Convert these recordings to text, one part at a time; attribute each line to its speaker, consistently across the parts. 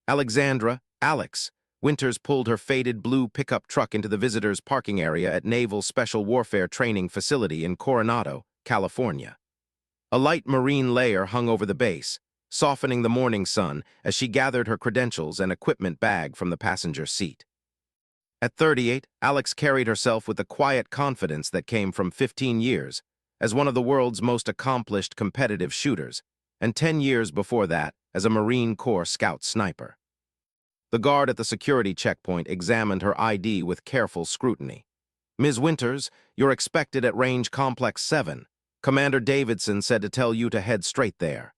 Speaker 1: Alexandra, Alex. Winters pulled her faded blue pickup truck into the visitors' parking area at Naval Special Warfare Training Facility in Coronado, California. A light marine layer hung over the base, softening the morning sun as she gathered her credentials and equipment bag from the passenger seat. At 38, Alex carried herself with the quiet confidence that came from 15 years as one of the world's most accomplished competitive shooters, and 10 years before that as a Marine Corps scout sniper. The guard at the security checkpoint examined her ID with careful scrutiny. "Ms. Winters, you're expected at Range Complex 7. Commander Davidson said to tell you to head straight there."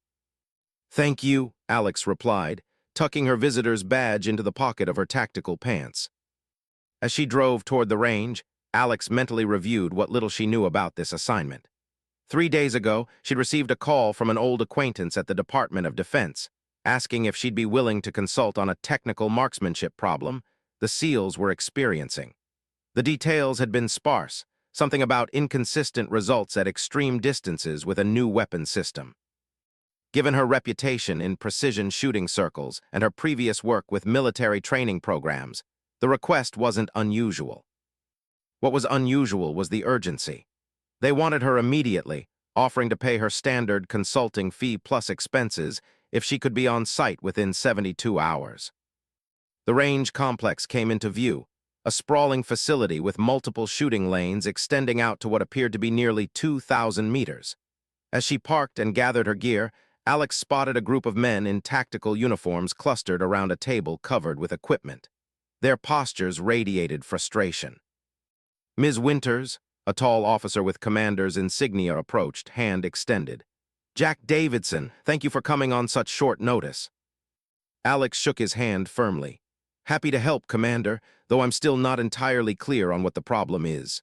Speaker 1: "Thank you," Alex replied, tucking her visitor's badge into the pocket of her tactical pants. As she drove toward the range, Alex mentally reviewed what little she knew about this assignment. 3 days ago, she'd received a call from an old acquaintance at the Department of Defense, asking if she'd be willing to consult on a technical marksmanship problem the SEALs were experiencing. The details had been sparse, something about inconsistent results at extreme distances with a new weapon system. Given her reputation in precision shooting circles and her previous work with military training programs, the request wasn't unusual. What was unusual was the urgency. They wanted her immediately, offering to pay her standard consulting fee plus expenses if she could be on site within 72 hours. The range complex came into view, a sprawling facility with multiple shooting lanes extending out to what appeared to be nearly 2,000 meters. As she parked and gathered her gear, Alex spotted a group of men in tactical uniforms clustered around a table covered with equipment. Their postures radiated frustration. "Ms. Winters," a tall officer with commander's insignia approached, hand extended. "Jack Davidson, thank you for coming on such short notice." Alex shook his hand firmly. "Happy to help, Commander, though I'm still not entirely clear on what the problem is."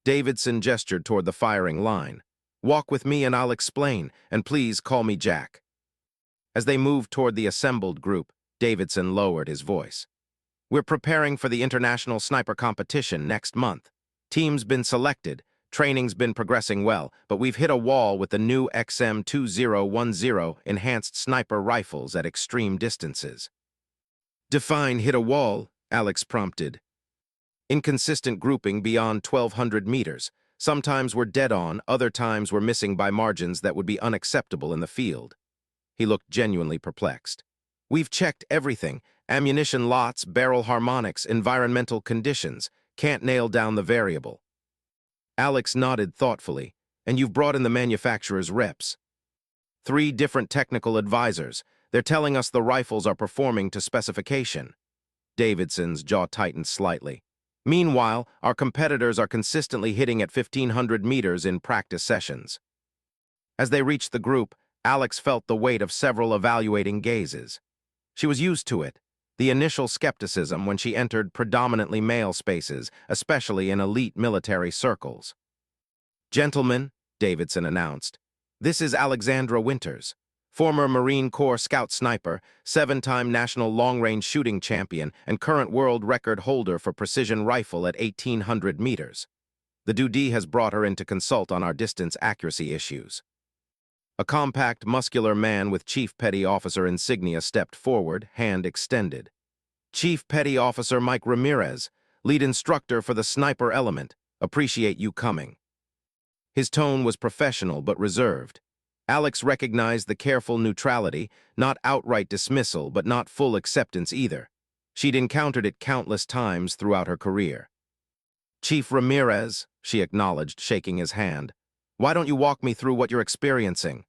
Speaker 1: Davidson gestured toward the firing line. "Walk with me and I'll explain, and please call me Jack." As they moved toward the assembled group, Davidson lowered his voice. "We're preparing for the international sniper competition next month. Team's been selected, training's been progressing well, but we've hit a wall with the new XM2010 enhanced sniper rifles at extreme distances." "Define hit a wall," Alex prompted. "Inconsistent grouping beyond 1,200 meters. Sometimes we're dead on, other times we're missing by margins that would be unacceptable in the field." He looked genuinely perplexed. "We've checked everything, ammunition lots, barrel harmonics, environmental conditions. Can't nail down the variable." Alex nodded thoughtfully. "And you've brought in the manufacturer's reps." 3 different technical advisors. They're telling us the rifles are performing to specification." Davidson's jaw tightened slightly. "Meanwhile, our competitors are consistently hitting at 1,500 meters in practice sessions." As they reached the group, Alex felt the weight of several evaluating gazes. She was used to it. The initial skepticism when she entered predominantly male spaces, especially in elite military circles. "Gentlemen," Davidson announced, "this is Alexandra Winters, former Marine Corps scout sniper, 7-time national long-range shooting champion, and current world record holder for precision rifle at 1,800 meters. The Dudee has brought her in to consult on our distance accuracy issues." A compact, muscular man with Chief Petty Officer insignia stepped forward, hand extended. "Chief Petty Officer Mike Ramirez, lead instructor for the sniper element. Appreciate you coming." His tone was professional but reserved. Alex recognized the careful neutrality, not outright dismissal, but not full acceptance either. She'd encountered it countless times throughout her career. "Chief Ramirez," she acknowledged, shaking his hand, "why don't you walk me through what you're experiencing?"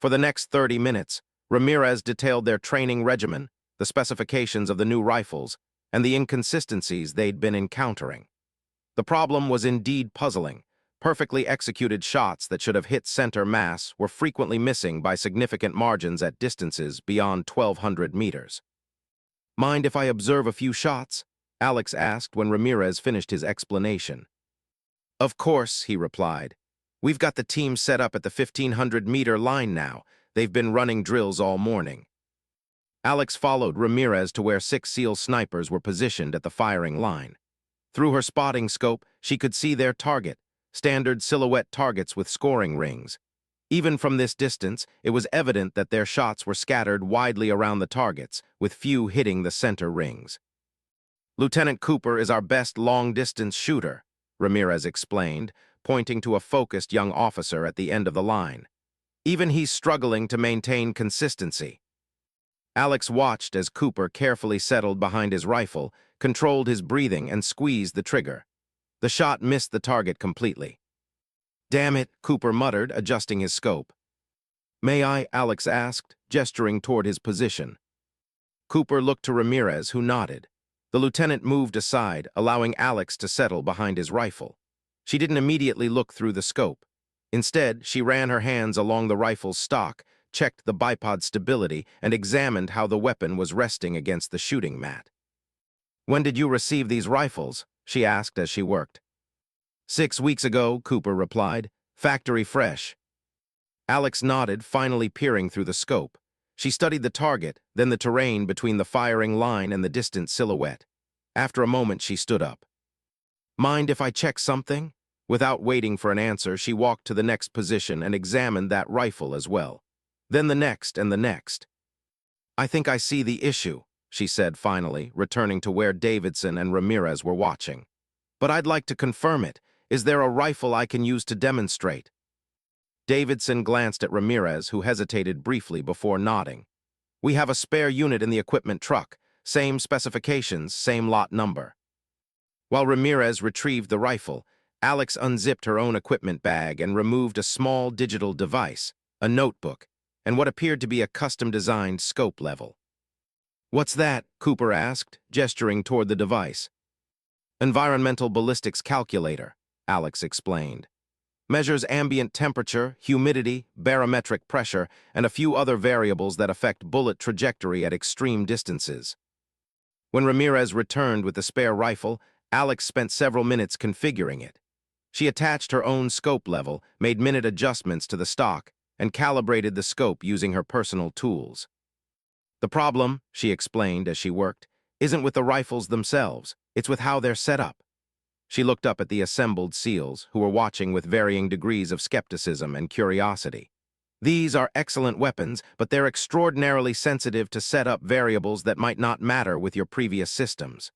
Speaker 1: For the next 30 minutes, Ramirez detailed their training regimen, the specifications of the new rifles, and the inconsistencies they'd been encountering. The problem was indeed puzzling. Perfectly executed shots that should have hit center mass were frequently missing by significant margins at distances beyond 1,200 meters. "Mind if I observe a few shots?" Alex asked when Ramirez finished his explanation. "Of course," he replied. "We've got the team set up at the 1,500-meter line now. They've been running drills all morning." Alex followed Ramirez to where 6 SEAL snipers were positioned at the firing line. Through her spotting scope, she could see their target, standard silhouette targets with scoring rings. Even from this distance, it was evident that their shots were scattered widely around the targets, with few hitting the center rings. "Lieutenant Cooper is our best long-distance shooter," Ramirez explained, pointing to a focused young officer at the end of the line. "Even he's struggling to maintain consistency." Alex watched as Cooper carefully settled behind his rifle, controlled his breathing, and squeezed the trigger. The shot missed the target completely. "Damn it," Cooper muttered, adjusting his scope. "May I?" Alex asked, gesturing toward his position. Cooper looked to Ramirez, who nodded. The lieutenant moved aside, allowing Alex to settle behind his rifle. She didn't immediately look through the scope. Instead, she ran her hands along the rifle's stock, checked the bipod stability, and examined how the weapon was resting against the shooting mat. "When did you receive these rifles?" she asked as she worked. 6 weeks ago, Cooper replied. "Factory fresh." Alex nodded, finally peering through the scope. She studied the target, then the terrain between the firing line and the distant silhouette. After a moment, she stood up. "Mind if I check something?" Without waiting for an answer, she walked to the next position and examined that rifle as well. Then the next and the next. "I think I see the issue," she said finally, returning to where Davidson and Ramirez were watching. "But I'd like to confirm it. Is there a rifle I can use to demonstrate?" Davidson glanced at Ramirez, who hesitated briefly before nodding. "We have a spare unit in the equipment truck. Same specifications, same lot number." While Ramirez retrieved the rifle, Alex unzipped her own equipment bag and removed a small digital device, a notebook, and what appeared to be a custom-designed scope level. "What's that?" Cooper asked, gesturing toward the device. "Environmental ballistics calculator," Alex explained. "Measures ambient temperature, humidity, barometric pressure, and a few other variables that affect bullet trajectory at extreme distances." When Ramirez returned with the spare rifle, Alex spent several minutes configuring it. She attached her own scope level, made minute adjustments to the stock, and calibrated the scope using her personal tools. "The problem," she explained as she worked, "isn't with the rifles themselves, it's with how they're set up." She looked up at the assembled SEALs, who were watching with varying degrees of skepticism and curiosity. "These are excellent weapons, but they're extraordinarily sensitive to set-up variables that might not matter with your previous systems."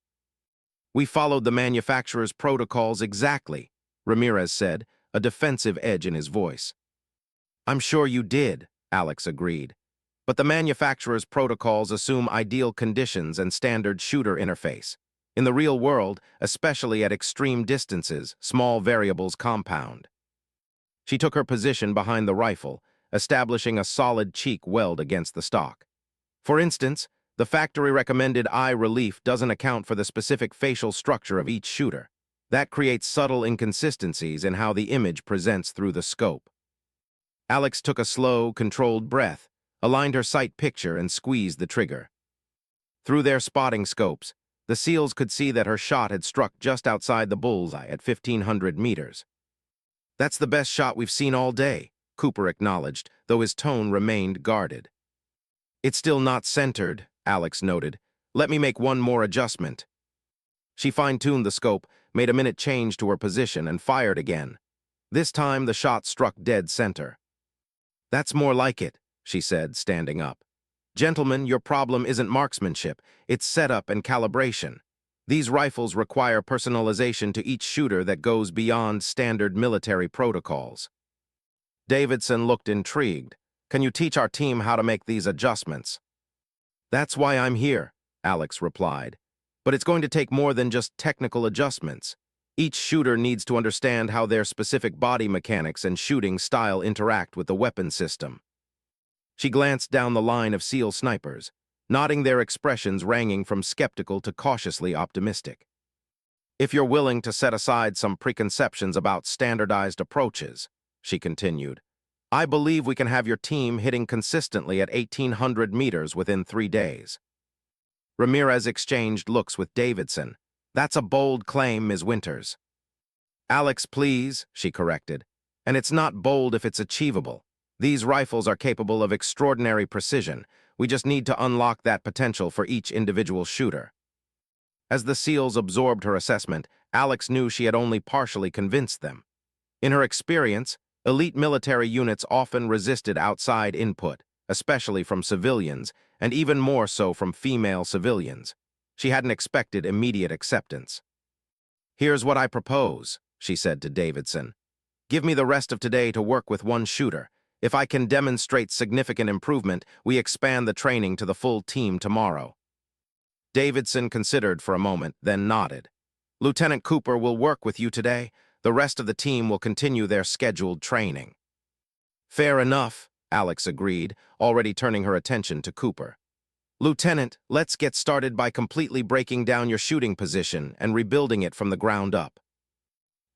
Speaker 1: "We followed the manufacturer's protocols exactly," Ramirez said, a defensive edge in his voice. "I'm sure you did," Alex agreed. "But the manufacturer's protocols assume ideal conditions and standard shooter interface. In the real world, especially at extreme distances, small variables compound." She took her position behind the rifle, establishing a solid cheek weld against the stock. "For instance, the factory-recommended eye relief doesn't account for the specific facial structure of each shooter. That creates subtle inconsistencies in how the image presents through the scope." Alex took a slow, controlled breath, aligned her sight picture, and squeezed the trigger. Through their spotting scopes, the SEALs could see that her shot had struck just outside the bullseye at 1,500 meters. "That's the best shot we've seen all day," Cooper acknowledged, though his tone remained guarded. "It's still not centered," Alex noted. "Let me make one more adjustment." She fine-tuned the scope, made a minute change to her position, and fired again. This time, the shot struck dead center. "That's more like it," she said, standing up. "Gentlemen, your problem isn't marksmanship, it's setup and calibration. These rifles require personalization to each shooter that goes beyond standard military protocols." Davidson looked intrigued. "Can you teach our team how to make these adjustments?" "That's why I'm here," Alex replied. "But it's going to take more than just technical adjustments. Each shooter needs to understand how their specific body mechanics and shooting style interact with the weapon system." She glanced down the line of SEAL snipers, nodding, their expressions ranging from skeptical to cautiously optimistic. "If you're willing to set aside some preconceptions about standardized approaches," she continued, "I believe we can have your team hitting consistently at 1,800 meters within 3 days." Ramirez exchanged looks with Davidson. "That's a bold claim, Ms. Winters." "Alex, please," she corrected. "And it's not bold if it's achievable. These rifles are capable of extraordinary precision. We just need to unlock that potential for each individual shooter." As the SEALs absorbed her assessment, Alex knew she had only partially convinced them. In her experience, Elite military units often resisted outside input, especially from civilians, and even more so from female civilians. She hadn't expected immediate acceptance. "Here's what I propose," she said to Davidson. "Give me the rest of today to work with one shooter. If I can demonstrate significant improvement, we expand the training to the full team tomorrow." Davidson considered for a moment, then nodded. "Lieutenant Cooper will work with you today. The rest of the team will continue their scheduled training." "Fair enough," Alex agreed, already turning her attention to Cooper. "Lieutenant, let's get started by completely breaking down your shooting position and rebuilding it from the ground up."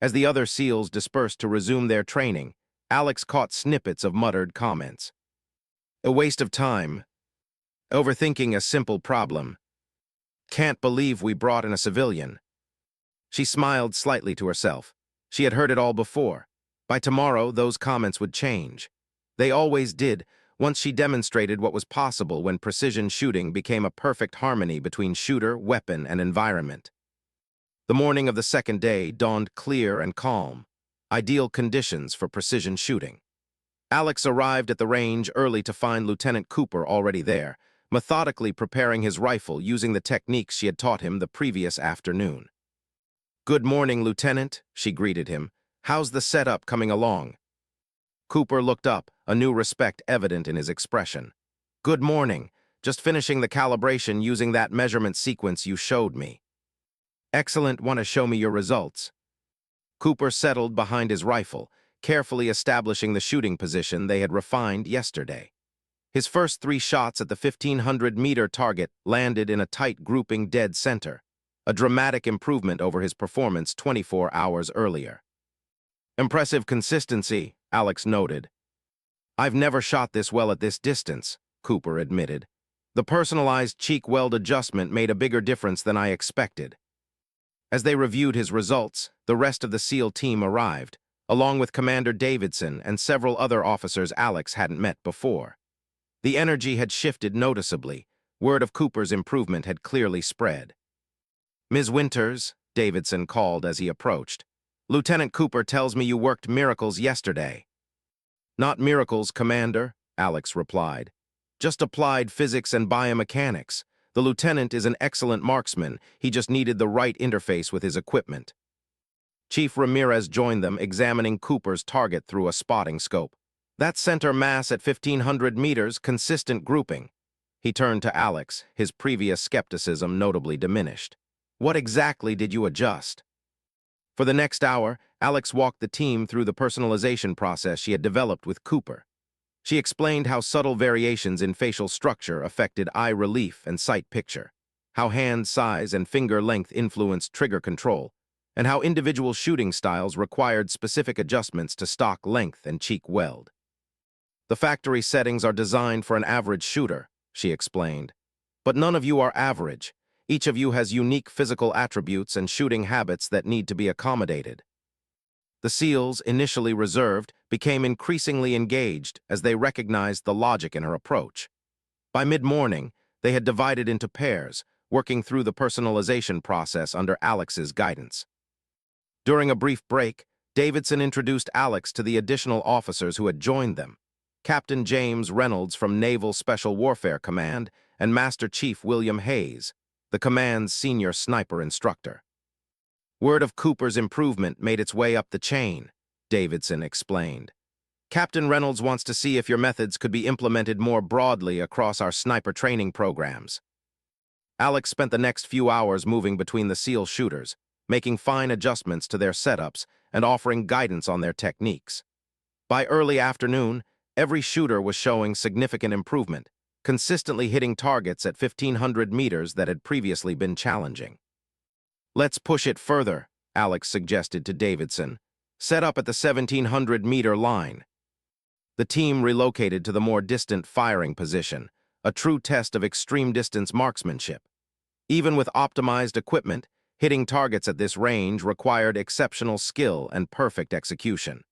Speaker 1: As the other SEALs dispersed to resume their training, Alex caught snippets of muttered comments. "A waste of time. Overthinking a simple problem. Can't believe we brought in a civilian." She smiled slightly to herself. She had heard it all before. By tomorrow, those comments would change. They always did, once she demonstrated what was possible when precision shooting became a perfect harmony between shooter, weapon, and environment. The morning of the second day dawned clear and calm, ideal conditions for precision shooting. Alex arrived at the range early to find Lieutenant Cooper already there, methodically preparing his rifle using the techniques she had taught him the previous afternoon. "Good morning, Lieutenant," she greeted him. "How's the setup coming along?" Cooper looked up, a new respect evident in his expression. "Good morning. Just finishing the calibration using that measurement sequence you showed me." "Excellent. Want to show me your results?" Cooper settled behind his rifle, carefully establishing the shooting position they had refined yesterday. His first 3 shots at the 1,500-meter target landed in a tight grouping dead center, a dramatic improvement over his performance 24 hours earlier. "Impressive consistency," Alex noted. "I've never shot this well at this distance," Cooper admitted. "The personalized cheek weld adjustment made a bigger difference than I expected." As they reviewed his results, the rest of the SEAL team arrived, along with Commander Davidson and several other officers Alex hadn't met before. The energy had shifted noticeably. Word of Cooper's improvement had clearly spread. "Ms. Winters," Davidson called as he approached, "Lieutenant Cooper tells me you worked miracles yesterday." "Not miracles, Commander," Alex replied. "Just applied physics and biomechanics. The lieutenant is an excellent marksman. He just needed the right interface with his equipment." Chief Ramirez joined them, examining Cooper's target through a spotting scope. "That center mass at 1,500 meters, consistent grouping." He turned to Alex, his previous skepticism notably diminished. "What exactly did you adjust?" For the next hour, Alex walked the team through the personalization process she had developed with Cooper. She explained how subtle variations in facial structure affected eye relief and sight picture, how hand size and finger length influenced trigger control, and how individual shooting styles required specific adjustments to stock length and cheek weld. "The factory settings are designed for an average shooter," she explained. "But none of you are average. Each of you has unique physical attributes and shooting habits that need to be accommodated." The SEALs, initially reserved, became increasingly engaged as they recognized the logic in her approach. By mid-morning, they had divided into pairs, working through the personalization process under Alex's guidance. During a brief break, Davidson introduced Alex to the additional officers who had joined them: Captain James Reynolds from Naval Special Warfare Command and Master Chief William Hayes, the command's senior sniper instructor. "Word of Cooper's improvement made its way up the chain," Davidson explained. "Captain Reynolds wants to see if your methods could be implemented more broadly across our sniper training programs." Alex spent the next few hours moving between the SEAL shooters, making fine adjustments to their setups and offering guidance on their techniques. By early afternoon, every shooter was showing significant improvement, consistently hitting targets at 1,500 meters that had previously been challenging. "Let's push it further," Alex suggested to Davidson. "Set up at the 1,700-meter line." The team relocated to the more distant firing position, a true test of extreme-distance marksmanship. Even with optimized equipment, hitting targets at this range required exceptional skill and perfect execution.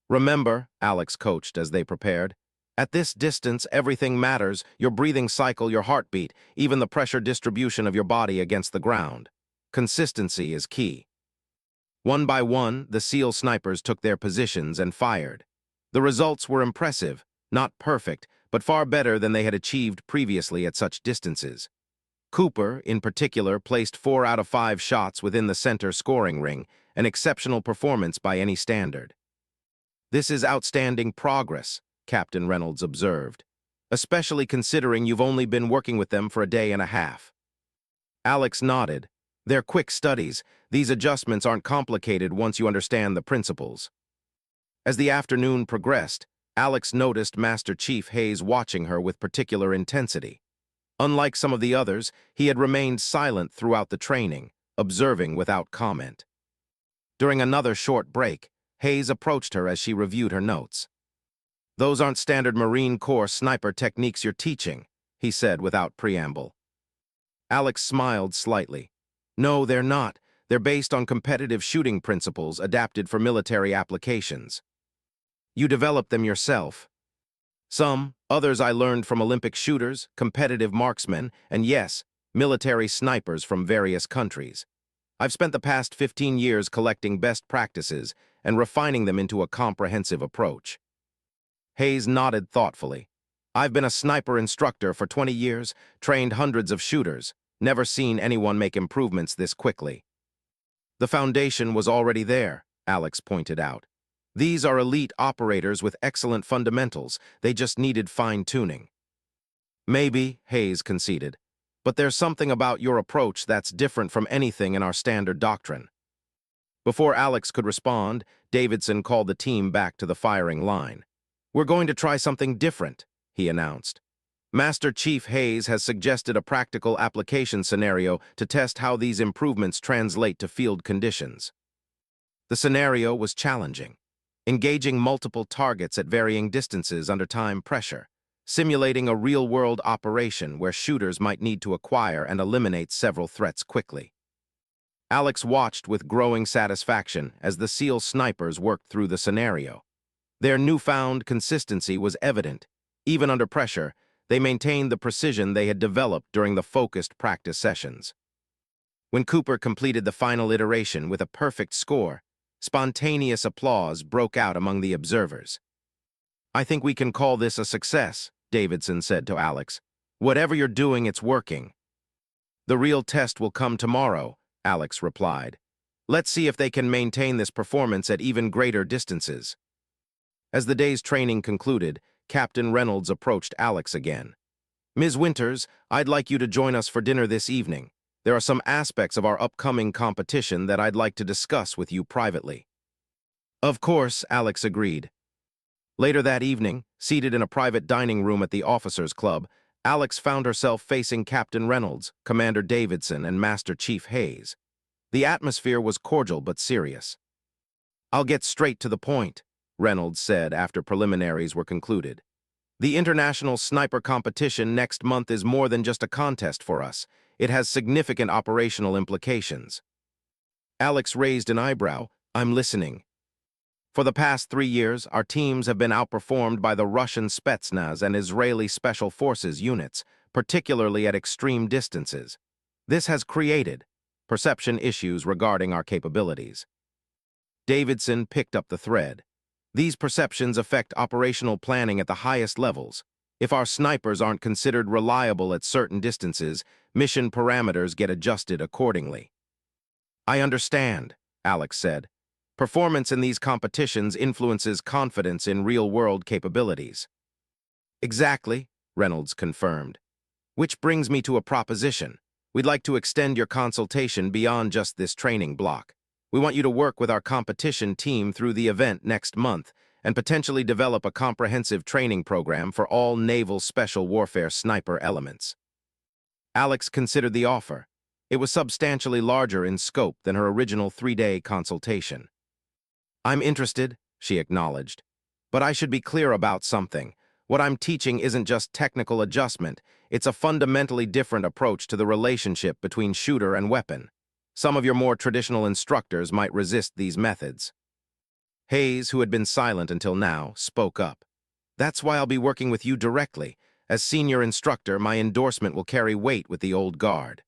Speaker 1: "Remember," Alex coached as they prepared, "at this distance, everything matters: your breathing cycle, your heartbeat, even the pressure distribution of your body against the ground. Consistency is key." One by one, the SEAL snipers took their positions and fired. The results were impressive, not perfect, but far better than they had achieved previously at such distances. Cooper, in particular, placed 4 out of 5 shots within the center scoring ring, an exceptional performance by any standard. "This is outstanding progress," Captain Reynolds observed, "especially considering you've only been working with them for a day and a half." Alex nodded. "They're quick studies. These adjustments aren't complicated once you understand the principles." As the afternoon progressed, Alex noticed Master Chief Hayes watching her with particular intensity. Unlike some of the others, he had remained silent throughout the training, observing without comment. During another short break, Hayes approached her as she reviewed her notes. "Those aren't standard Marine Corps sniper techniques you're teaching," he said without preamble. Alex smiled slightly. "No, they're not. They're based on competitive shooting principles adapted for military applications." "You developed them yourself?" "Some. Others I learned from Olympic shooters, competitive marksmen, and yes, military snipers from various countries. I've spent the past 15 years collecting best practices and refining them into a comprehensive approach." Hayes nodded thoughtfully. "I've been a sniper instructor for 20 years, trained hundreds of shooters, never seen anyone make improvements this quickly." "The foundation was already there," Alex pointed out. "These are elite operators with excellent fundamentals. They just needed fine-tuning." "Maybe," Hayes conceded, "but there's something about your approach that's different from anything in our standard doctrine." Before Alex could respond, Davidson called the team back to the firing line. "We're going to try something different," he announced. "Master Chief Hayes has suggested a practical application scenario to test how these improvements translate to field conditions." The scenario was challenging. Engaging multiple targets at varying distances under time pressure, simulating a real-world operation where shooters might need to acquire and eliminate several threats quickly. Alex watched with growing satisfaction as the SEAL snipers worked through the scenario. Their newfound consistency was evident. Even under pressure, they maintained the precision they had developed during the focused practice sessions. When Cooper completed the final iteration with a perfect score, spontaneous applause broke out among the observers. "I think we can call this a success," Davidson said to Alex. "Whatever you're doing, it's working." "The real test will come tomorrow," Alex replied. "Let's see if they can maintain this performance at even greater distances." As the day's training concluded, Captain Reynolds approached Alex again. "Ms. Winters, I'd like you to join us for dinner this evening. There are some aspects of our upcoming competition that I'd like to discuss with you privately." "Of course," Alex agreed. Later that evening, seated in a private dining room at the Officers' Club, Alex found herself facing Captain Reynolds, Commander Davidson, and Master Chief Hayes. The atmosphere was cordial but serious. "I'll get straight to the point," Reynolds said after preliminaries were concluded. "The international sniper competition next month is more than just a contest for us. It has significant operational implications." Alex raised an eyebrow. "I'm listening." "For the past 3 years, our teams have been outperformed by the Russian Spetsnaz and Israeli Special Forces units, particularly at extreme distances. This has created perception issues regarding our capabilities." Davidson picked up the thread. "These perceptions affect operational planning at the highest levels. If our snipers aren't considered reliable at certain distances, mission parameters get adjusted accordingly." "I understand," Alex said. "Performance in these competitions influences confidence in real-world capabilities." "Exactly," Reynolds confirmed. "Which brings me to a proposition. We'd like to extend your consultation beyond just this training block. We want you to work with our competition team through the event next month and potentially develop a comprehensive training program for all naval special warfare sniper elements." Alex considered the offer. It was substantially larger in scope than her original 3-day consultation. "I'm interested," she acknowledged. "But I should be clear about something. What I'm teaching isn't just technical adjustment. It's a fundamentally different approach to the relationship between shooter and weapon. Some of your more traditional instructors might resist these methods." Hayes, who had been silent until now, spoke up. "That's why I'll be working with you directly. As senior instructor, my endorsement will carry weight with the old guard."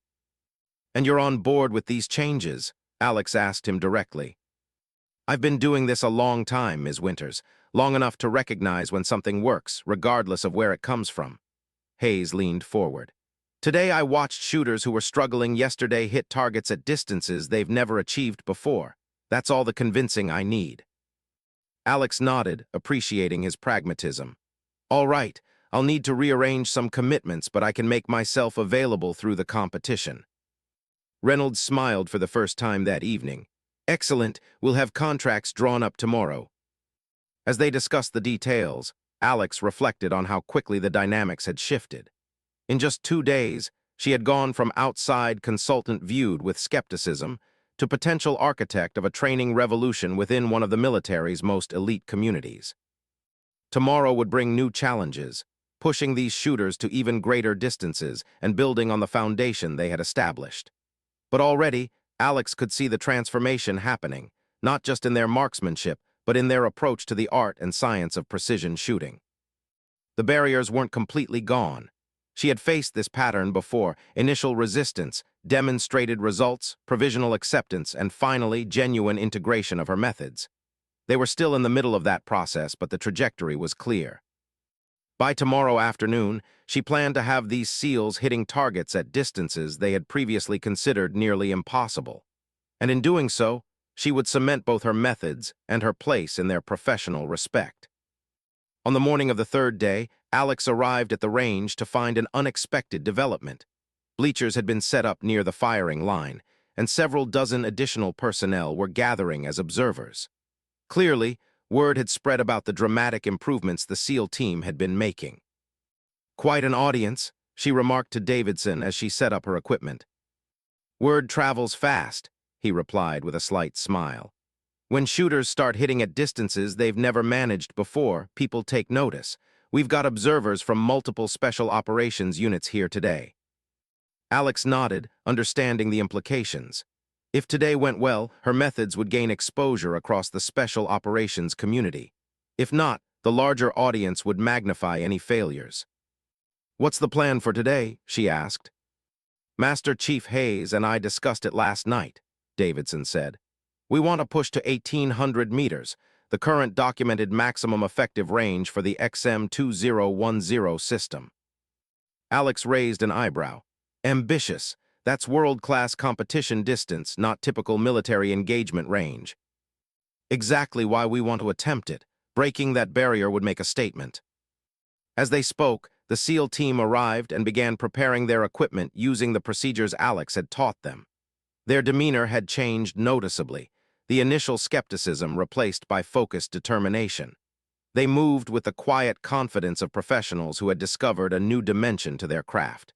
Speaker 1: "And you're on board with these changes?" Alex asked him directly. I've been doing this a long time, Ms. Winters, long enough to recognize when something works, regardless of where it comes from. Hayes leaned forward. Today I watched shooters who were struggling yesterday hit targets at distances they've never achieved before. That's all the convincing I need. Alex nodded, appreciating his pragmatism. All right, I'll need to rearrange some commitments, but I can make myself available through the competition. Reynolds smiled for the first time that evening. Excellent, we'll have contracts drawn up tomorrow. As they discussed the details, Alex reflected on how quickly the dynamics had shifted. In just 2 days, she had gone from outside consultant viewed with skepticism to potential architect of a training revolution within one of the military's most elite communities. Tomorrow would bring new challenges, pushing these shooters to even greater distances and building on the foundation they had established. But already, Alex could see the transformation happening, not just in their marksmanship, but in their approach to the art and science of precision shooting. The barriers weren't completely gone. She had faced this pattern before: initial resistance, demonstrated results, provisional acceptance, and finally, genuine integration of her methods. They were still in the middle of that process, but the trajectory was clear. By tomorrow afternoon, she planned to have these SEALs hitting targets at distances they had previously considered nearly impossible. And in doing so, she would cement both her methods and her place in their professional respect. On the morning of the third day, Alex arrived at the range to find an unexpected development. Bleachers had been set up near the firing line, and several dozen additional personnel were gathering as observers. Clearly, word had spread about the dramatic improvements the SEAL team had been making. "Quite an audience," she remarked to Davidson as she set up her equipment. "Word travels fast," he replied with a slight smile. "When shooters start hitting at distances they've never managed before, people take notice. We've got observers from multiple special operations units here today." Alex nodded, understanding the implications. If today went well, her methods would gain exposure across the special operations community. If not, the larger audience would magnify any failures. "What's the plan for today?" she asked. "Master Chief Hayes and I discussed it last night," Davidson said. "We want to push to 1,800 meters, the current documented maximum effective range for the XM2010 system." Alex raised an eyebrow. "Ambitious. That's world-class competition distance, not typical military engagement range." "Exactly why we want to attempt it. Breaking that barrier would make a statement." As they spoke, the SEAL team arrived and began preparing their equipment using the procedures Alex had taught them. Their demeanor had changed noticeably, the initial skepticism replaced by focused determination. They moved with the quiet confidence of professionals who had discovered a new dimension to their craft.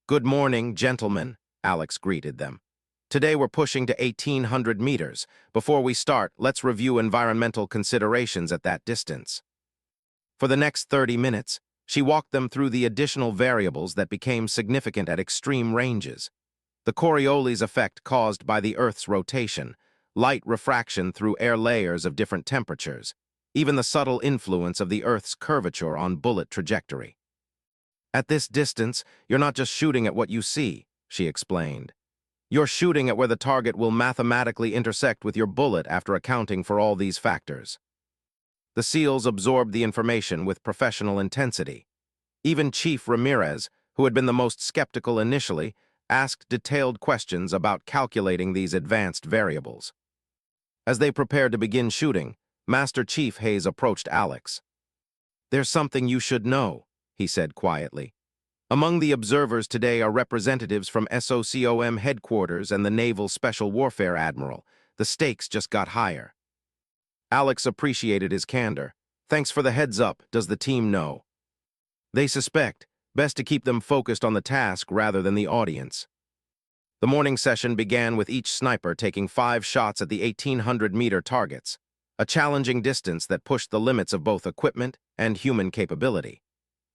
Speaker 1: "Good morning, gentlemen," Alex greeted them. "Today we're pushing to 1,800 meters. Before we start, let's review environmental considerations at that distance." For the next 30 minutes, she walked them through the additional variables that became significant at extreme ranges. The Coriolis effect caused by the Earth's rotation, light refraction through air layers of different temperatures, even the subtle influence of the Earth's curvature on bullet trajectory. "At this distance, you're not just shooting at what you see," she explained. "You're shooting at where the target will mathematically intersect with your bullet after accounting for all these factors." The SEALs absorbed the information with professional intensity. Even Chief Ramirez, who had been the most skeptical initially, asked detailed questions about calculating these advanced variables. As they prepared to begin shooting, Master Chief Hayes approached Alex. "There's something you should know," he said quietly. "Among the observers today are representatives from SOCOM headquarters and the Naval Special Warfare Admiral. The stakes just got higher." Alex appreciated his candor. "Thanks for the heads up. Does the team know?" "They suspect. Best to keep them focused on the task rather than the audience." The morning session began with each sniper taking 5 shots at the 1,800-meter targets, a challenging distance that pushed the limits of both equipment and human capability.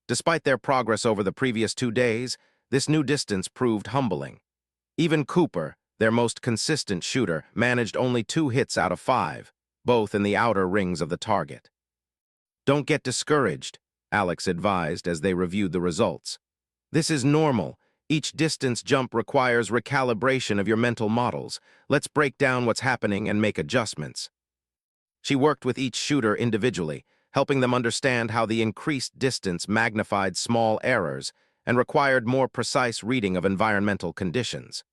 Speaker 1: Despite their progress over the previous 2 days, this new distance proved humbling. Even Cooper, their most consistent shooter, managed only 2 hits out of 5, both in the outer rings of the target. "Don't get discouraged," Alex advised as they reviewed the results. "This is normal. Each distance jump requires recalibration of your mental models. Let's break down what's happening and make adjustments." She worked with each shooter individually, helping them understand how the increased distance magnified small errors and required more precise reading of environmental conditions.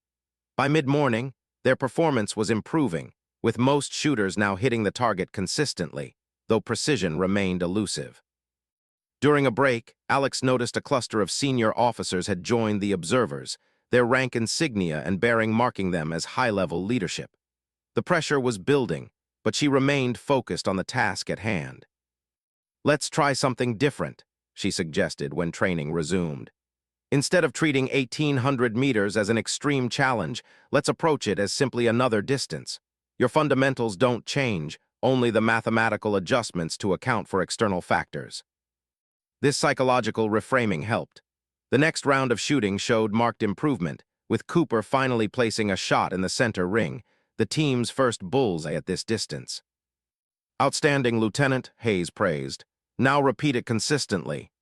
Speaker 1: By mid-morning, their performance was improving, with most shooters now hitting the target consistently, though precision remained elusive. During a break, Alex noticed a cluster of senior officers had joined the observers, their rank insignia and bearing marking them as high-level leadership. The pressure was building, but she remained focused on the task at hand. "Let's try something different," she suggested when training resumed. "Instead of treating 1,800 meters as an extreme challenge, let's approach it as simply another distance. Your fundamentals don't change, only the mathematical adjustments to account for external factors." This psychological reframing helped. The next round of shooting showed marked improvement, with Cooper finally placing a shot in the center ring, the team's first bullseye at this distance. "Outstanding, Lieutenant," Hayes praised. "Now repeat it consistently."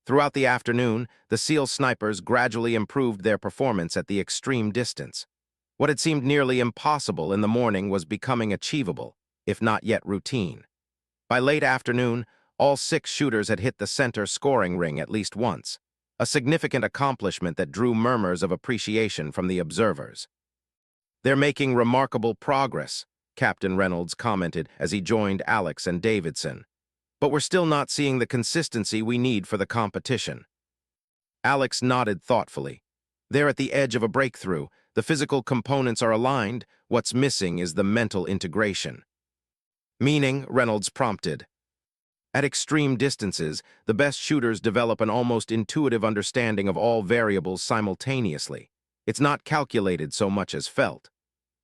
Speaker 1: Throughout the afternoon, the SEAL snipers gradually improved their performance at the extreme distance. What had seemed nearly impossible in the morning was becoming achievable, if not yet routine. By late afternoon, all 6 shooters had hit the center scoring ring at least once, a significant accomplishment that drew murmurs of appreciation from the observers. "They're making remarkable progress," Captain Reynolds commented as he joined Alex and Davidson. "But we're still not seeing the consistency we need for the competition." Alex nodded thoughtfully. "They're at the edge of a breakthrough. The physical components are aligned. What's missing is the mental integration." "Meaning," Reynolds prompted. "At extreme distances, the best shooters develop an almost intuitive understanding of all variables simultaneously. It's not calculated so much as felt."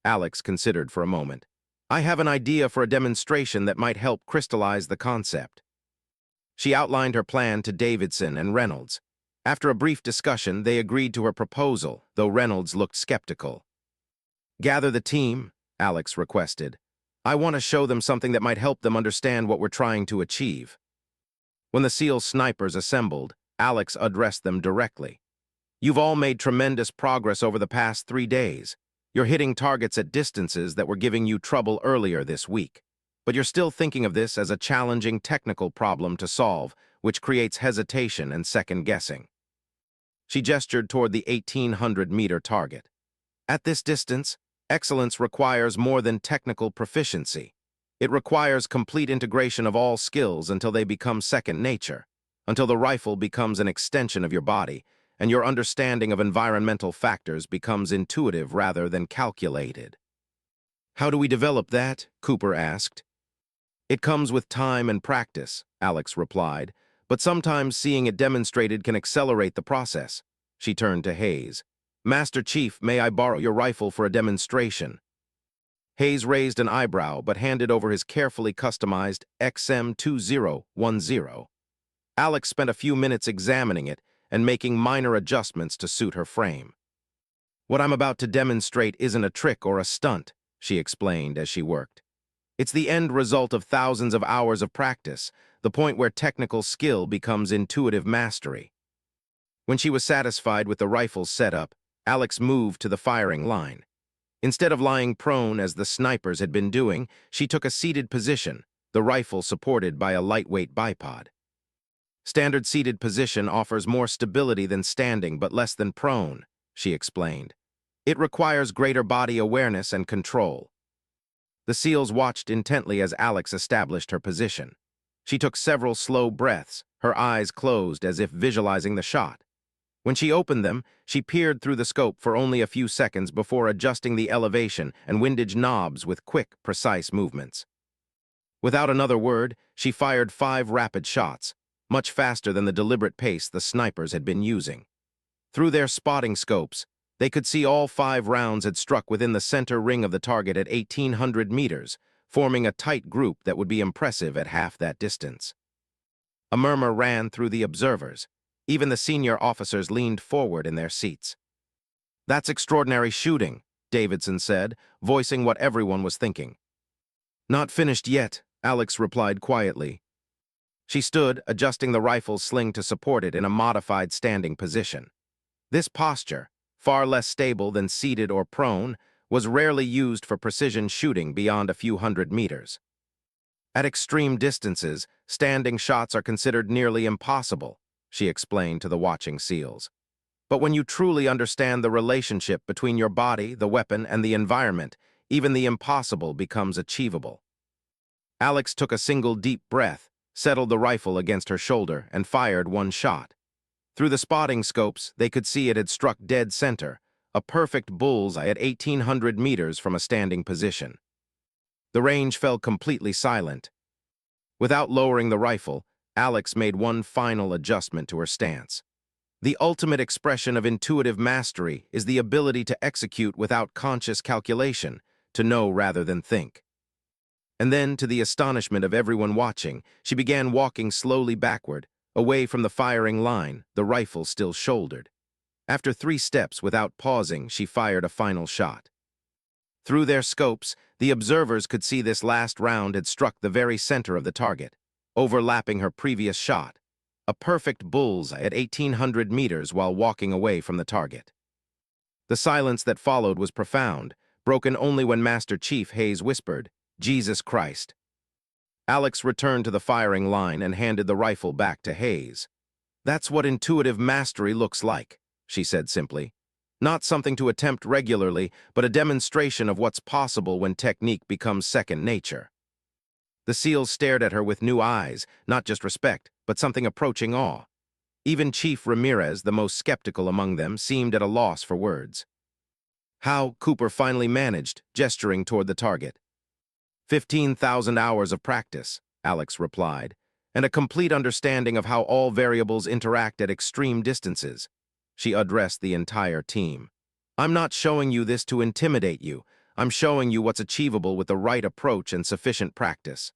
Speaker 1: Alex considered for a moment. "I have an idea for a demonstration that might help crystallize the concept." She outlined her plan to Davidson and Reynolds. After a brief discussion, they agreed to her proposal, though Reynolds looked skeptical. "Gather the team," Alex requested. "I want to show them something that might help them understand what we're trying to achieve." When the SEAL snipers assembled, Alex addressed them directly. "You've all made tremendous progress over the past 3 days. You're hitting targets at distances that were giving you trouble earlier this week. But you're still thinking of this as a challenging technical problem to solve, which creates hesitation and second-guessing." She gestured toward the 1,800-meter target. "At this distance, excellence requires more than technical proficiency. It requires complete integration of all skills until they become second nature, until the rifle becomes an extension of your body, and your understanding of environmental factors becomes intuitive rather than calculated." "How do we develop that?" Cooper asked. "It comes with time and practice," Alex replied, "but sometimes seeing it demonstrated can accelerate the process." She turned to Hayes. "Master Chief, may I borrow your rifle for a demonstration?" Hayes raised an eyebrow but handed over his carefully customized XM2010. Alex spent a few minutes examining it and making minor adjustments to suit her frame. "What I'm about to demonstrate isn't a trick or a stunt," she explained as she worked. "It's the end result of thousands of hours of practice, the point where technical skill becomes intuitive mastery." When she was satisfied with the rifle's setup, Alex moved to the firing line. Instead of lying prone as the snipers had been doing, she took a seated position, the rifle supported by a lightweight bipod. "Standard seated position offers more stability than standing but less than prone," she explained. "It requires greater body awareness and control." The SEALs watched intently as Alex established her position. She took several slow breaths, her eyes closed as if visualizing the shot. When she opened them, she peered through the scope for only a few seconds before adjusting the elevation and windage knobs with quick, precise movements. Without another word, she fired 5 rapid shots, much faster than the deliberate pace the snipers had been using. Through their spotting scopes, they could see all 5 rounds had struck within the center ring of the target at 1,800 meters, forming a tight group that would be impressive at half that distance. A murmur ran through the observers. Even the senior officers leaned forward in their seats. "That's extraordinary shooting," Davidson said, voicing what everyone was thinking. "Not finished yet," Alex replied quietly. She stood, adjusting the rifle's sling to support it in a modified standing position. This posture, far less stable than seated or prone, was rarely used for precision shooting beyond a few hundred meters. At extreme distances, standing shots are considered nearly impossible, she explained to the watching SEALs. But when you truly understand the relationship between your body, the weapon, and the environment, even the impossible becomes achievable. Alex took a single deep breath, settled the rifle against her shoulder, and fired one shot. Through the spotting scopes, they could see it had struck dead center, a perfect bullseye at 1,800 meters from a standing position. The range fell completely silent. Without lowering the rifle, Alex made one final adjustment to her stance. The ultimate expression of intuitive mastery is the ability to execute without conscious calculation, to know rather than think. And then, to the astonishment of everyone watching, she began walking slowly backward, away from the firing line, the rifle still shouldered. After 3 steps without pausing, she fired a final shot. Through their scopes, the observers could see this last round had struck the very center of the target, overlapping her previous shot, a perfect bullseye at 1,800 meters while walking away from the target. The silence that followed was profound, broken only when Master Chief Hayes whispered, "Jesus Christ." Alex returned to the firing line and handed the rifle back to Hayes. "That's what intuitive mastery looks like," she said simply. "Not something to attempt regularly, but a demonstration of what's possible when technique becomes second nature." The SEALs stared at her with new eyes, not just respect, but something approaching awe. Even Chief Ramirez, the most skeptical among them, seemed at a loss for words. "How?" Cooper finally managed, gesturing toward the target. 15,000 hours of practice," Alex replied, "and a complete understanding of how all variables interact at extreme distances." She addressed the entire team. "I'm not showing you this to intimidate you. I'm showing you what's achievable with the right approach and sufficient practice."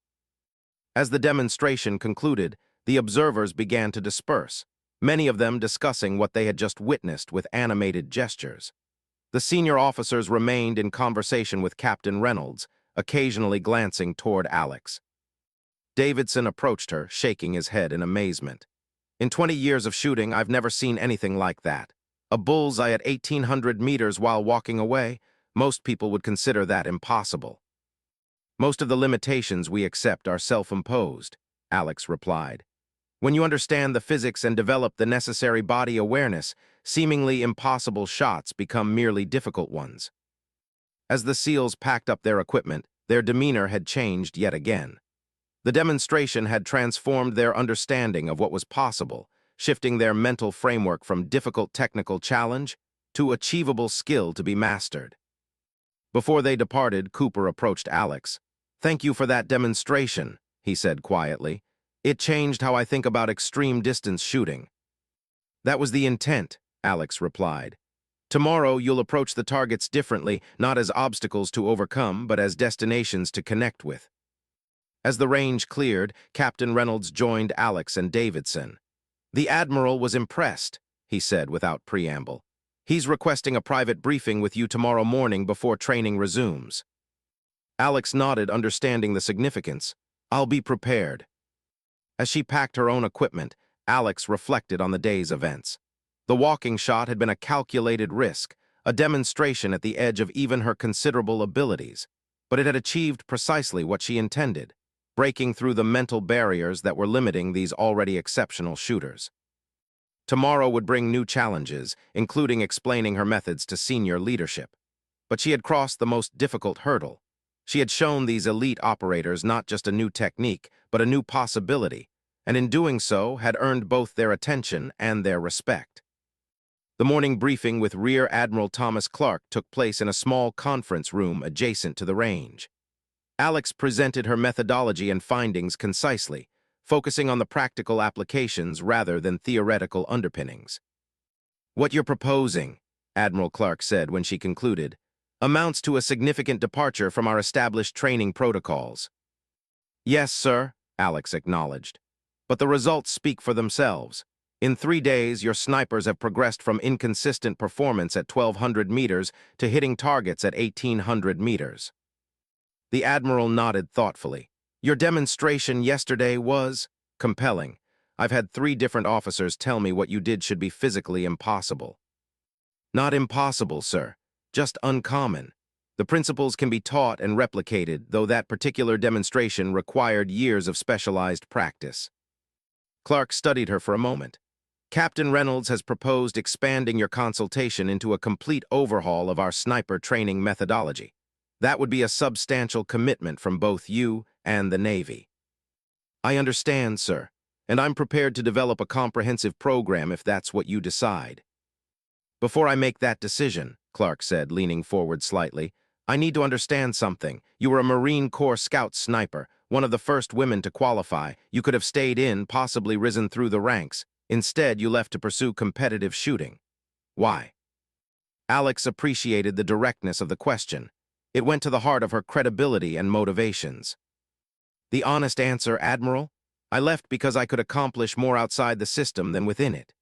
Speaker 1: As the demonstration concluded, the observers began to disperse, many of them discussing what they had just witnessed with animated gestures. The senior officers remained in conversation with Captain Reynolds, occasionally glancing toward Alex. Davidson approached her, shaking his head in amazement. "In 20 years of shooting, I've never seen anything like that. A bullseye at 1,800 meters while walking away? Most people would consider that impossible." "Most of the limitations we accept are self-imposed," Alex replied. "When you understand the physics and develop the necessary body awareness, seemingly impossible shots become merely difficult ones." As the SEALs packed up their equipment, their demeanor had changed yet again. The demonstration had transformed their understanding of what was possible, shifting their mental framework from difficult technical challenge to achievable skill to be mastered. Before they departed, Cooper approached Alex. "Thank you for that demonstration," he said quietly. "It changed how I think about extreme distance shooting." "That was the intent," Alex replied. "Tomorrow you'll approach the targets differently, not as obstacles to overcome, but as destinations to connect with." As the range cleared, Captain Reynolds joined Alex and Davidson. "The Admiral was impressed," he said without preamble. "He's requesting a private briefing with you tomorrow morning before training resumes." Alex nodded, understanding the significance. "I'll be prepared." As she packed her own equipment, Alex reflected on the day's events. The walking shot had been a calculated risk, a demonstration at the edge of even her considerable abilities, but it had achieved precisely what she intended, breaking through the mental barriers that were limiting these already exceptional shooters. Tomorrow would bring new challenges, including explaining her methods to senior leadership. But she had crossed the most difficult hurdle. She had shown these elite operators not just a new technique, but a new possibility, and in doing so had earned both their attention and their respect. The morning briefing with Rear Admiral Thomas Clark took place in a small conference room adjacent to the range. Alex presented her methodology and findings concisely, focusing on the practical applications rather than theoretical underpinnings. "What you're proposing," Admiral Clark said when she concluded, "amounts to a significant departure from our established training protocols." "Yes, sir," Alex acknowledged. "But the results speak for themselves. In 3 days, your snipers have progressed from inconsistent performance at 1,200 meters to hitting targets at 1,800 meters. The Admiral nodded thoughtfully. "Your demonstration yesterday was compelling. I've had 3 different officers tell me what you did should be physically impossible." "Not impossible, sir. Just uncommon. The principles can be taught and replicated, though that particular demonstration required years of specialized practice. Clark studied her for a moment. Captain Reynolds has proposed expanding your consultation into a complete overhaul of our sniper training methodology. That would be a substantial commitment from both you and the Navy. I understand, sir, and I'm prepared to develop a comprehensive program if that's what you decide. Before I make that decision, Clark said, leaning forward slightly, I need to understand something. You were a Marine Corps Scout sniper, one of the first women to qualify. You could have stayed in, possibly risen through the ranks. Instead, you left to pursue competitive shooting. Why? Alex appreciated the directness of the question. It went to the heart of her credibility and motivations. The honest answer, Admiral? I left because I could accomplish more outside the system than within it.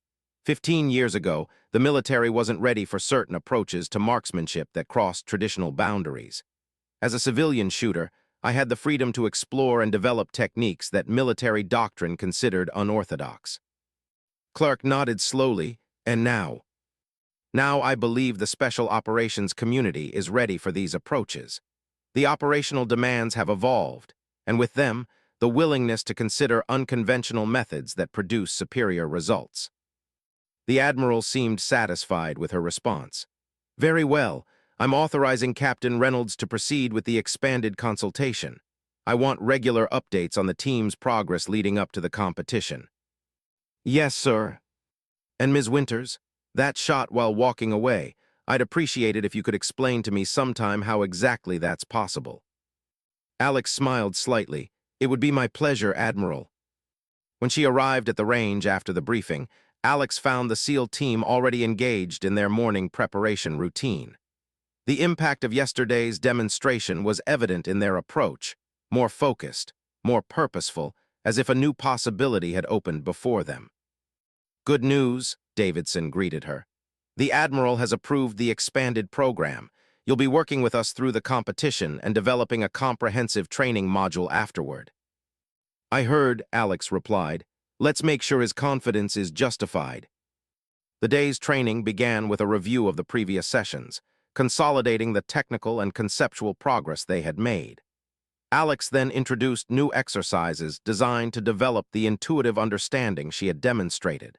Speaker 1: 15 years ago, the military wasn't ready for certain approaches to marksmanship that crossed traditional boundaries. As a civilian shooter, I had the freedom to explore and develop techniques that military doctrine considered unorthodox. Clark nodded slowly, and now? Now I believe the special operations community is ready for these approaches. The operational demands have evolved, and with them, the willingness to consider unconventional methods that produce superior results. The Admiral seemed satisfied with her response. Very well, I'm authorizing Captain Reynolds to proceed with the expanded consultation. I want regular updates on the team's progress leading up to the competition. Yes, sir. And Ms. Winters, that shot while walking away, I'd appreciate it if you could explain to me sometime how exactly that's possible. Alex smiled slightly. It would be my pleasure, Admiral. When she arrived at the range after the briefing, Alex found the SEAL team already engaged in their morning preparation routine. The impact of yesterday's demonstration was evident in their approach, more focused, more purposeful, as if a new possibility had opened before them. Good news, Davidson greeted her. The Admiral has approved the expanded program. You'll be working with us through the competition and developing a comprehensive training module afterward. I heard, Alex replied. Let's make sure his confidence is justified. The day's training began with a review of the previous sessions, consolidating the technical and conceptual progress they had made. Alex then introduced new exercises designed to develop the intuitive understanding she had demonstrated.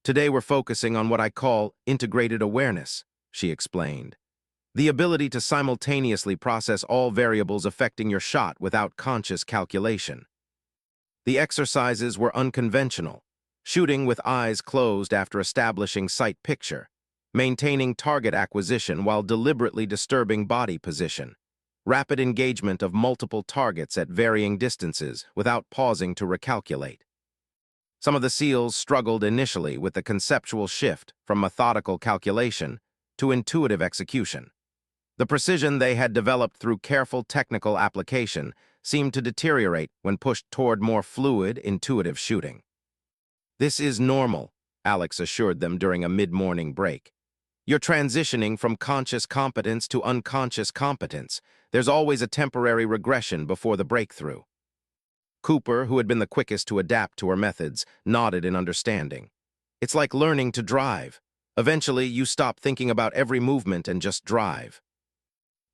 Speaker 1: Today we're focusing on what I call integrated awareness, she explained. The ability to simultaneously process all variables affecting your shot without conscious calculation. The exercises were unconventional, shooting with eyes closed after establishing sight picture, maintaining target acquisition while deliberately disturbing body position, rapid engagement of multiple targets at varying distances without pausing to recalculate. Some of the SEALs struggled initially with the conceptual shift from methodical calculation to intuitive execution. The precision they had developed through careful technical application seemed to deteriorate when pushed toward more fluid, intuitive shooting. This is normal, Alex assured them during a mid-morning break. You're transitioning from conscious competence to unconscious competence. There's always a temporary regression before the breakthrough. Cooper, who had been the quickest to adapt to her methods, nodded in understanding. It's like learning to drive. Eventually, you stop thinking about every movement and just drive.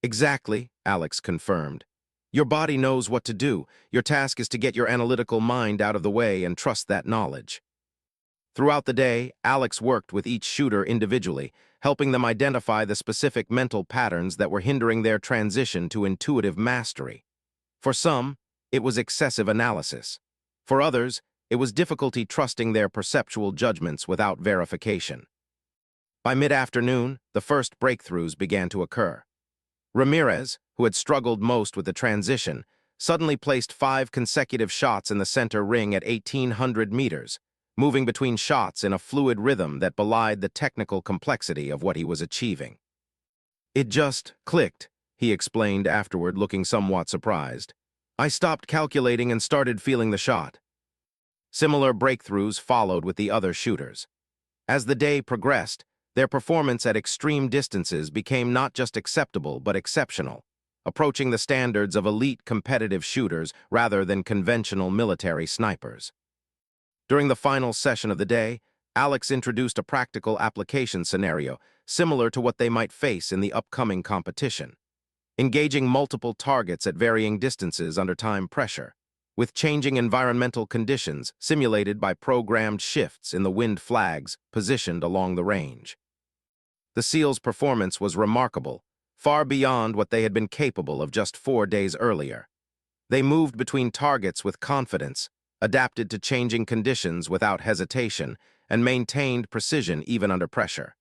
Speaker 1: Exactly, Alex confirmed. Your body knows what to do. Your task is to get your analytical mind out of the way and trust that knowledge. Throughout the day, Alex worked with each shooter individually, helping them identify the specific mental patterns that were hindering their transition to intuitive mastery. For some, it was excessive analysis. For others, it was difficulty trusting their perceptual judgments without verification. By mid-afternoon, the first breakthroughs began to occur. Ramirez, who had struggled most with the transition, suddenly placed 5 consecutive shots in the center ring at 1,800 meters, moving between shots in a fluid rhythm that belied the technical complexity of what he was achieving. It just clicked, he explained afterward, looking somewhat surprised. I stopped calculating and started feeling the shot. Similar breakthroughs followed with the other shooters. As the day progressed, their performance at extreme distances became not just acceptable but exceptional, approaching the standards of elite competitive shooters rather than conventional military snipers. During the final session of the day, Alex introduced a practical application scenario similar to what they might face in the upcoming competition, engaging multiple targets at varying distances under time pressure, with changing environmental conditions simulated by programmed shifts in the wind flags positioned along the range. The SEALs' performance was remarkable, far beyond what they had been capable of just 4 days earlier. They moved between targets with confidence, adapted to changing conditions without hesitation, and maintained precision even under pressure.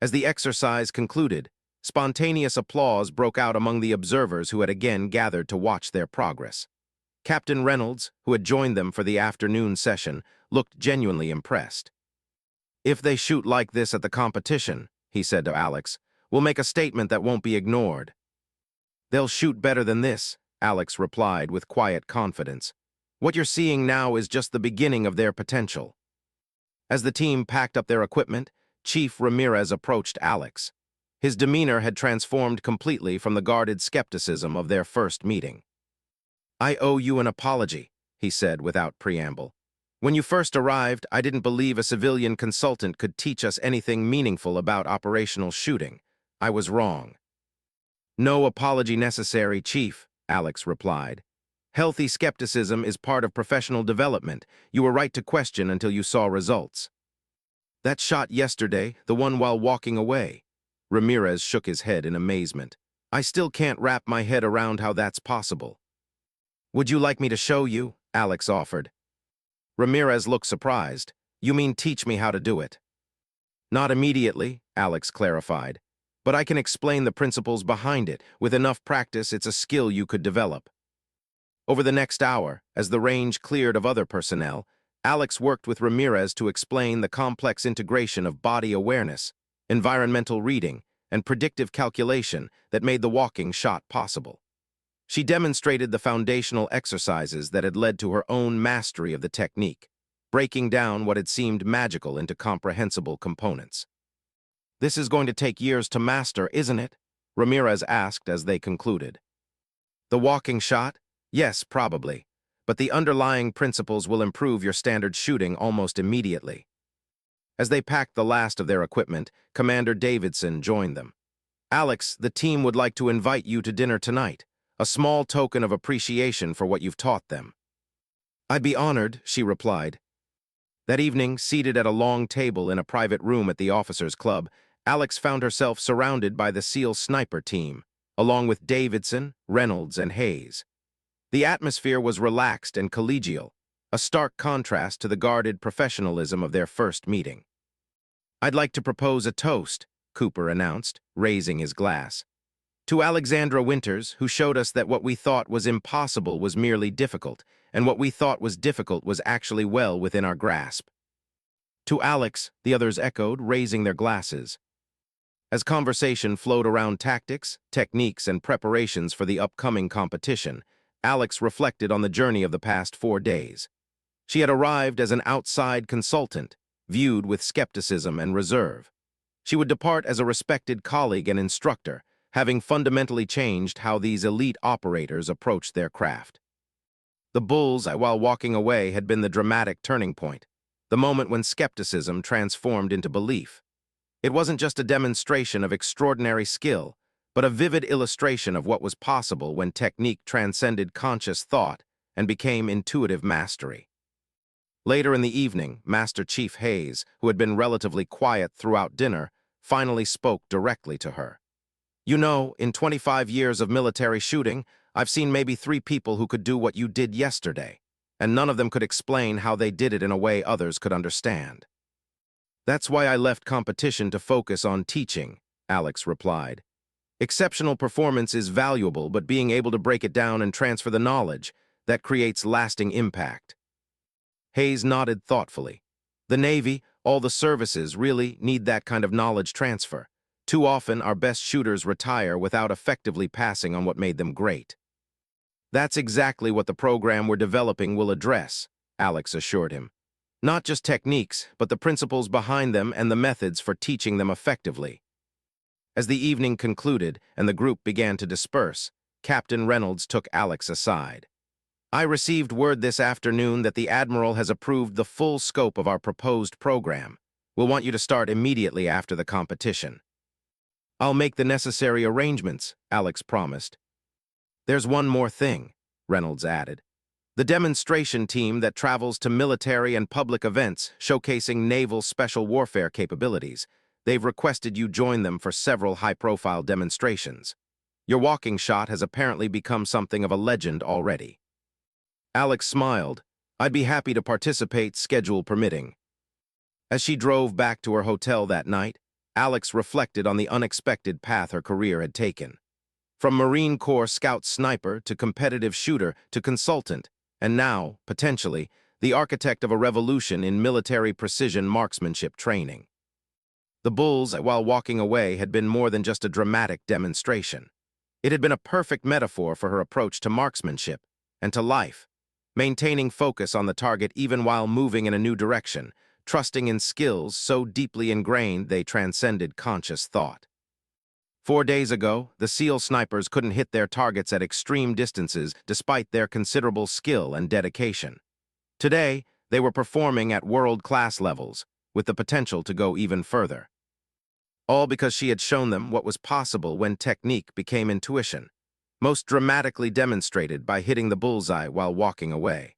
Speaker 1: As the exercise concluded, spontaneous applause broke out among the observers who had again gathered to watch their progress. Captain Reynolds, who had joined them for the afternoon session, looked genuinely impressed. "If they shoot like this at the competition," he said to Alex, "we'll make a statement that won't be ignored." "They'll shoot better than this," Alex replied with quiet confidence. "What you're seeing now is just the beginning of their potential." As the team packed up their equipment, Chief Ramirez approached Alex. His demeanor had transformed completely from the guarded skepticism of their first meeting. "I owe you an apology," he said without preamble. "When you first arrived, I didn't believe a civilian consultant could teach us anything meaningful about operational shooting. I was wrong." "No apology necessary, Chief," Alex replied. "Healthy skepticism is part of professional development. You were right to question until you saw results." "That shot yesterday, the one while walking away." Ramirez shook his head in amazement. "I still can't wrap my head around how that's possible." "Would you like me to show you?" Alex offered. Ramirez looked surprised. "You mean teach me how to do it?" "Not immediately," Alex clarified. "But I can explain the principles behind it. With enough practice, it's a skill you could develop." Over the next hour, as the range cleared of other personnel, Alex worked with Ramirez to explain the complex integration of body awareness, environmental reading, and predictive calculation that made the walking shot possible. She demonstrated the foundational exercises that had led to her own mastery of the technique, breaking down what had seemed magical into comprehensible components. "This is going to take years to master, isn't it?" Ramirez asked as they concluded. "The walking shot? Yes, probably. But the underlying principles will improve your standard shooting almost immediately." As they packed the last of their equipment, Commander Davidson joined them. "Alex, the team would like to invite you to dinner tonight, a small token of appreciation for what you've taught them." "I'd be honored," she replied. That evening, seated at a long table in a private room at the officers' club, Alex found herself surrounded by the SEAL sniper team, along with Davidson, Reynolds, and Hayes. The atmosphere was relaxed and collegial, a stark contrast to the guarded professionalism of their first meeting. "I'd like to propose a toast," Cooper announced, raising his glass. "To Alexandra Winters, who showed us that what we thought was impossible was merely difficult, and what we thought was difficult was actually well within our grasp." "To Alex," the others echoed, raising their glasses. As conversation flowed around tactics, techniques, and preparations for the upcoming competition, Alex reflected on the journey of the past 4 days. She had arrived as an outside consultant, viewed with skepticism and reserve. She would depart as a respected colleague and instructor, having fundamentally changed how these elite operators approached their craft. The Bullseye while walking away had been the dramatic turning point, the moment when skepticism transformed into belief. It wasn't just a demonstration of extraordinary skill, but a vivid illustration of what was possible when technique transcended conscious thought and became intuitive mastery. Later in the evening, Master Chief Hayes, who had been relatively quiet throughout dinner, finally spoke directly to her. "You know, in 25 years of military shooting, I've seen maybe 3 people who could do what you did yesterday, and none of them could explain how they did it in a way others could understand." "That's why I left competition to focus on teaching," Alex replied. "Exceptional performance is valuable, but being able to break it down and transfer the knowledge, that creates lasting impact." Hayes nodded thoughtfully. "The Navy, all the services, really need that kind of knowledge transfer. Too often, our best shooters retire without effectively passing on what made them great." "That's exactly what the program we're developing will address," Alex assured him. "Not just techniques, but the principles behind them and the methods for teaching them effectively." As the evening concluded and the group began to disperse, Captain Reynolds took Alex aside. I received word this afternoon that the Admiral has approved the full scope of our proposed program. We'll want you to start immediately after the competition. I'll make the necessary arrangements, Alex promised. There's one more thing, Reynolds added. The demonstration team that travels to military and public events showcasing naval special warfare capabilities. They've requested you join them for several high-profile demonstrations. Your walking shot has apparently become something of a legend already. Alex smiled. I'd be happy to participate, schedule permitting. As she drove back to her hotel that night, Alex reflected on the unexpected path her career had taken. From Marine Corps scout sniper to competitive shooter to consultant, and now, potentially, the architect of a revolution in military precision marksmanship training. The Bullseye, while walking away, had been more than just a dramatic demonstration. It had been a perfect metaphor for her approach to marksmanship and to life, maintaining focus on the target even while moving in a new direction, trusting in skills so deeply ingrained they transcended conscious thought. 4 days ago, the SEAL snipers couldn't hit their targets at extreme distances despite their considerable skill and dedication. Today, they were performing at world-class levels, with the potential to go even further. All because she had shown them what was possible when technique became intuition, most dramatically demonstrated by hitting the bullseye while walking away.